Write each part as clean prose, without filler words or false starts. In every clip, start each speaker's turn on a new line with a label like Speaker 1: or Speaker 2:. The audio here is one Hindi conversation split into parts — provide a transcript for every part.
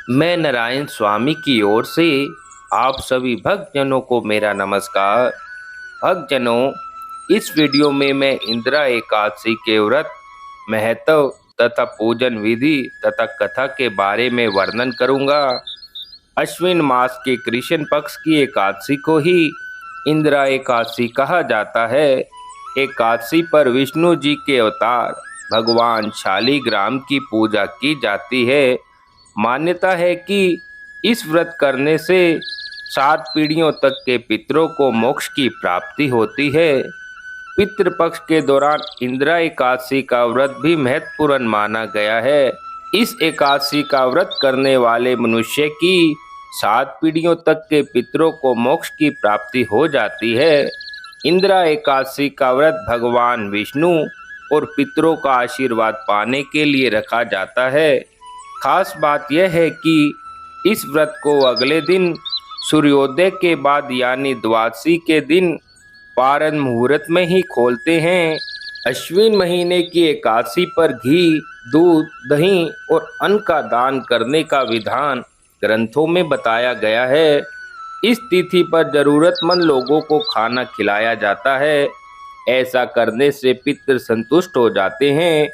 Speaker 1: मैं नारायण स्वामी की ओर से आप सभी भक्तजनों को मेरा नमस्कार। भक्तजनों, इस वीडियो में मैं इंदिरा एकादशी के व्रत, महत्व तथा पूजन विधि तथा कथा के बारे में वर्णन करूंगा। अश्विन मास के कृष्ण पक्ष की एकादशी को ही इंदिरा एकादशी कहा जाता है। एकादशी पर विष्णु जी के अवतार भगवान शालिग्राम की पूजा की जाती है। मान्यता है कि इस व्रत करने से 7 पीढ़ियों तक के पितरों को मोक्ष की प्राप्ति होती है। पितृपक्ष के दौरान इंदिरा एकादशी का व्रत भी महत्वपूर्ण माना गया है। इस एकादशी का व्रत करने वाले मनुष्य की 7 पीढ़ियों तक के पितरों को मोक्ष की प्राप्ति हो जाती है। इंदिरा एकादशी का व्रत भगवान विष्णु और पितरों का आशीर्वाद पाने के लिए रखा जाता है। खास बात यह है कि इस व्रत को अगले दिन सूर्योदय के बाद यानी द्वादशी के दिन पारण मुहूर्त में ही खोलते हैं। अश्विन महीने की एकादशी पर घी, दूध, दही और अन्न का दान करने का विधान ग्रंथों में बताया गया है। इस तिथि पर जरूरतमंद लोगों को खाना खिलाया जाता है। ऐसा करने से पितृ संतुष्ट हो जाते हैं।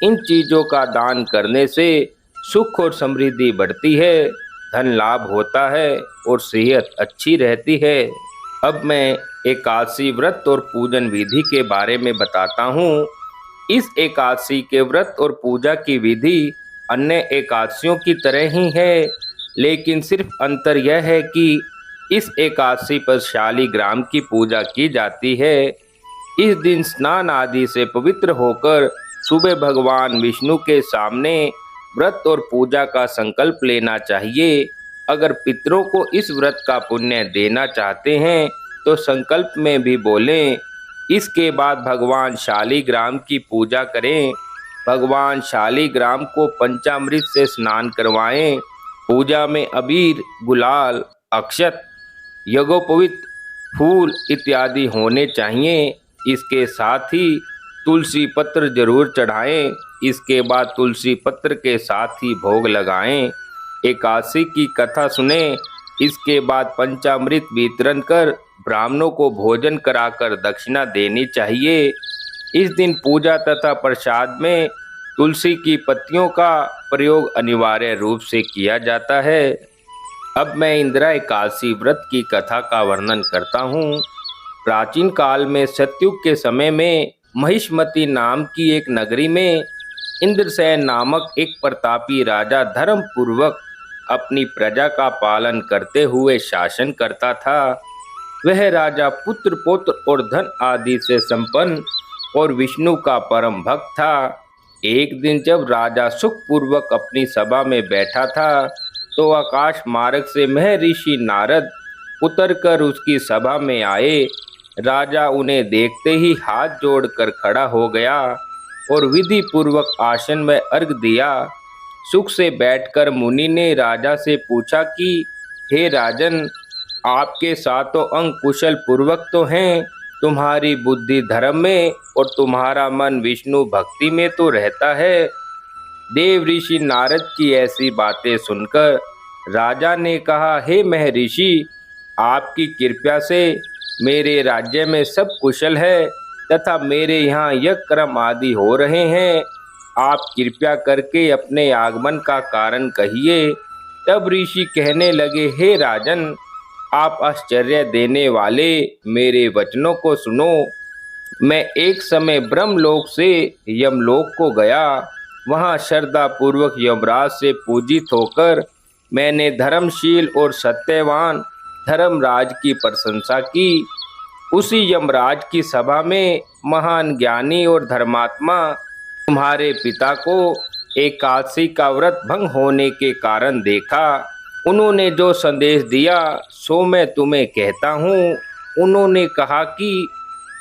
Speaker 1: इन चीजों का दान करने से सुख और समृद्धि बढ़ती है, धन लाभ होता है और सेहत अच्छी रहती है। अब मैं एकादशी व्रत और पूजन विधि के बारे में बताता हूँ। इस एकादशी के व्रत और पूजा की विधि अन्य एकादशियों की तरह ही है, लेकिन सिर्फ अंतर यह है कि इस एकादशी पर शालिग्राम की पूजा की जाती है। इस दिन स्नान आदि से पवित्र होकर सुबह भगवान विष्णु के सामने व्रत और पूजा का संकल्प लेना चाहिए। अगर पितरों को इस व्रत का पुण्य देना चाहते हैं तो संकल्प में भी बोलें। इसके बाद भगवान शालिग्राम की पूजा करें। भगवान शालिग्राम को पंचामृत से स्नान करवाएं। पूजा में अबीर, गुलाल, अक्षत, यज्ञोपवीत, फूल इत्यादि होने चाहिए। इसके साथ ही तुलसी पत्र जरूर चढ़ाएं। इसके बाद तुलसी पत्र के साथ ही भोग लगाएं। एकादशी की कथा सुने। इसके बाद पंचामृत वितरण कर ब्राह्मणों को भोजन कराकर दक्षिणा देनी चाहिए। इस दिन पूजा तथा प्रसाद में तुलसी की पत्तियों का प्रयोग अनिवार्य रूप से किया जाता है। अब मैं इंदिरा एकादशी व्रत की कथा का वर्णन करता हूँ। प्राचीन काल में सतयुग के समय में महिष्मती नाम की एक नगरी में इंद्रसेन नामक एक प्रतापी राजा धर्म पूर्वक अपनी प्रजा का पालन करते हुए शासन करता था। वह राजा पुत्र पौत्र और धन आदि से संपन्न और विष्णु का परम भक्त था। एक दिन जब राजा सुखपूर्वक अपनी सभा में बैठा था तो आकाश मार्ग से महर्षि नारद उतरकर उसकी सभा में आए। राजा उन्हें देखते ही हाथ जोड़कर खड़ा हो गया और विधि पूर्वक आसन में अर्घ दिया। सुख से बैठकर मुनि ने राजा से पूछा कि हे राजन, आपके सातों अंग कुशल पूर्वक तो हैं, तुम्हारी बुद्धि धर्म में और तुम्हारा मन विष्णु भक्ति में तो रहता है। देव ऋषि नारद की ऐसी बातें सुनकर राजा ने कहा, हे महर्षि, आपकी कृपा से मेरे राज्य में सब कुशल है तथा मेरे यहाँ यज्ञ कर्म आदि हो रहे हैं। आप कृपया करके अपने आगमन का कारण कहिए। तब ऋषि कहने लगे, हे राजन, आप आश्चर्य देने वाले मेरे वचनों को सुनो। मैं एक समय ब्रह्मलोक से यमलोक को गया। वहाँ श्रद्धा पूर्वक यमराज से पूजित होकर मैंने धर्मशील और सत्यवान धर्मराज की प्रशंसा की। उसी यमराज की सभा में महान ज्ञानी और धर्मात्मा तुम्हारे पिता को एकादशी का व्रत भंग होने के कारण देखा। उन्होंने जो संदेश दिया सो मैं तुम्हें कहता हूँ। उन्होंने कहा कि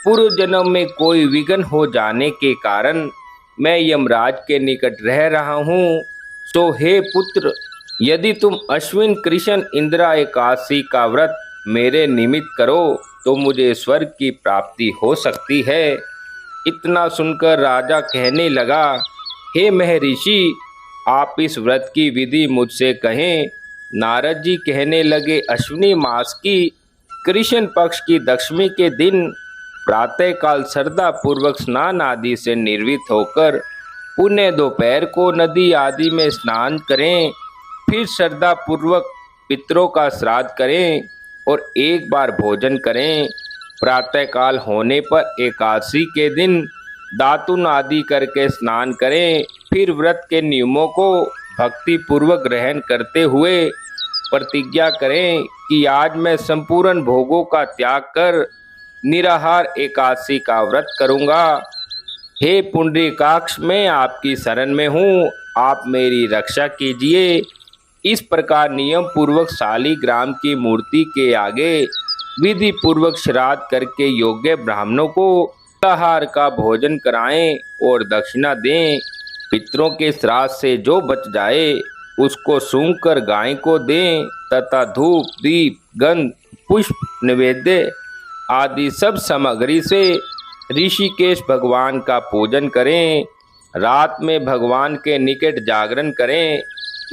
Speaker 1: पूर्व जन्म में कोई विघ्न हो जाने के कारण मैं यमराज के निकट रह रहा हूँ। सो हे पुत्र, यदि तुम अश्विन कृष्ण इंदिरा एकादशी का व्रत मेरे निमित्त करो तो मुझे स्वर्ग की प्राप्ति हो सकती है। इतना सुनकर राजा कहने लगा, हे महर्षि, आप इस व्रत की विधि मुझसे कहें। नारद जी कहने लगे, अश्विनी मास की कृष्ण पक्ष की दशमी के दिन प्रातःकाल श्रद्धा पूर्वक स्नान आदि से निर्वित होकर पुण्य दोपहर को नदी आदि में स्नान करें, फिर श्रद्धा पूर्वक पितरों का श्राद्ध करें और एक बार भोजन करें। प्रातःकाल होने पर एकादशी के दिन दातुन आदि करके स्नान करें, फिर व्रत के नियमों को भक्ति पूर्वक ग्रहण करते हुए प्रतिज्ञा करें कि आज मैं संपूर्ण भोगों का त्याग कर निराहार एकादशी का व्रत करूंगा। हे पुंडरीकाक्ष, मैं आपकी शरण में हूँ, आप मेरी रक्षा कीजिए। इस प्रकार नियम पूर्वक शालिग्राम की मूर्ति के आगे विधि पूर्वक श्राद्ध करके योग्य ब्राह्मणों को निराहार का भोजन कराएं और दक्षिणा दें। पितरों के श्राद्ध से जो बच जाए उसको सूंघ कर गाय को दें तथा धूप दीप गंध पुष्प नैवेद्य आदि सब सामग्री से ऋषिकेश भगवान का पूजन करें। रात में भगवान के निकट जागरण करें।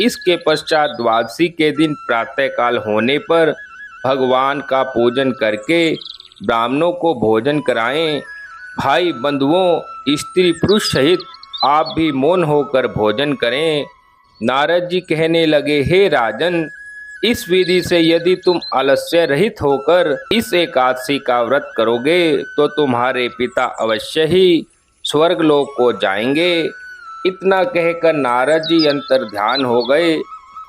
Speaker 1: इसके पश्चात द्वादशी के दिन प्रातःकाल होने पर भगवान का पूजन करके ब्राह्मणों को भोजन कराएं। भाई बंधुओं, स्त्री पुरुष सहित आप भी मौन होकर भोजन करें। नारद जी कहने लगे, हे राजन, इस विधि से यदि तुम आलस्य रहित होकर इस एकादशी का व्रत करोगे तो तुम्हारे पिता अवश्य ही स्वर्गलोक को जाएंगे। इतना कहकर नारद जी अंतर्ध्यान हो गए।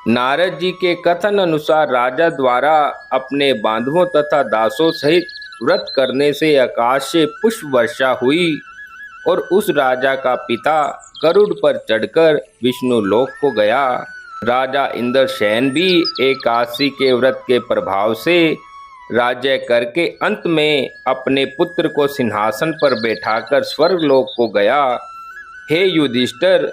Speaker 1: नारद जी के कथन अनुसार राजा द्वारा अपने बांधवों तथा दासों सहित व्रत करने से आकाश से पुष्प वर्षा हुई और उस राजा का पिता गरुड़ पर चढ़कर विष्णु लोक को गया। राजा इंद्रसेन भी एकादशी के व्रत के प्रभाव से राज्य करके अंत में अपने पुत्र को सिंहासन पर बैठाकर स्वर्गलोक को गया। हे युधिष्ठिर,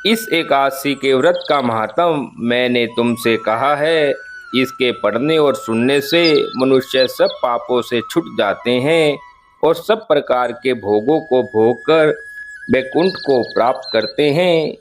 Speaker 1: इस एकादशी के व्रत का महात्म मैंने तुमसे कहा है। इसके पढ़ने और सुनने से मनुष्य सब पापों से छूट जाते हैं और सब प्रकार के भोगों को भोग कर वैकुंठ को प्राप्त करते हैं।